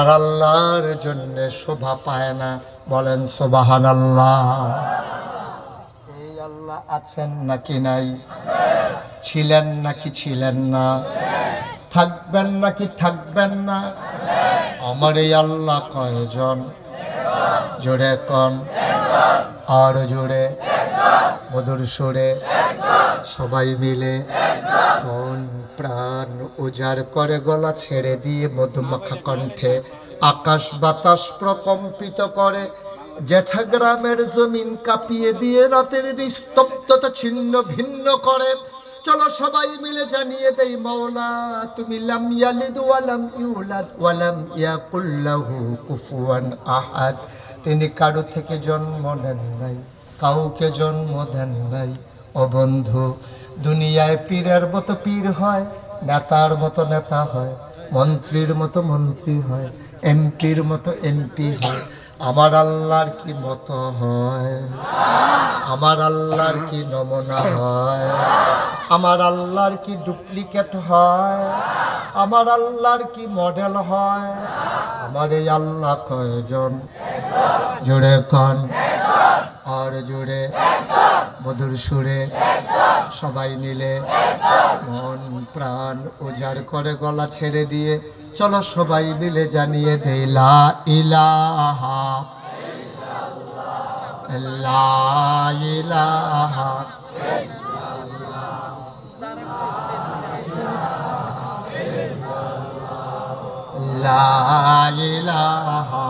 আর আল্লাহর জন্য শোভা পায় না, বলেন সুবহানাল্লাহ। এই আল্লাহ আছেন নাকি নাই? ছিলেন নাকি ছিলেন না? থাকবেন নাকি থাকবেন না? আমার এই আল্লাহ কয়জন? জোরে কন, আর জোরে, মধুর সুরে, সবাই মিলে মন প্রাণ উজাড় করে গলা ছেড়ে দিয়ে মধুমাখা কণ্ঠে আকাশ বাতাস প্রকম্পিত করে, জেঠা গ্রামের জমিন কাঁপিয়ে দিয়ে রাতের নিস্তব্ধতা ছিন্ন ভিন্ন করে। চলো সবাই মিলে জানিয়ে দেই, মাওলা তুমি লাম ইয়ালিদ ওয়ালাম ইউলাদ ওয়ালাম ইয়াকুল লাহু কুফুয়ান আহাদ। তিনি কারো থেকে জন্ম নেন নাই, কাউকে জন্ম দেন নাই। ও বন্ধু, দুনিয়ায় পীরের মতো পীর হয়, নেতার মতো নেতা হয়, মন্ত্রীর মতো মন্ত্রী হয়, এমপির মতো এমপি হয়। আমার আল্লাহর কি মতো হয়? আমার আল্লাহর কি নমুনা হয়? আমার আল্লাহর কি ডুপ্লিকেট হয়? আমার আল্লাহর কি মডেল হয়? আমার এই আল্লাহ কয়জন? জোরে কন, আর জোরে, মধুর সুরে, সবাই মিলে মন প্রাণ উজাড় করে গলা ছেড়ে দিয়ে চলো সবাই মিলে জানিয়ে দেই, লা ইলাহা লা ইলাহা লা ইলাহা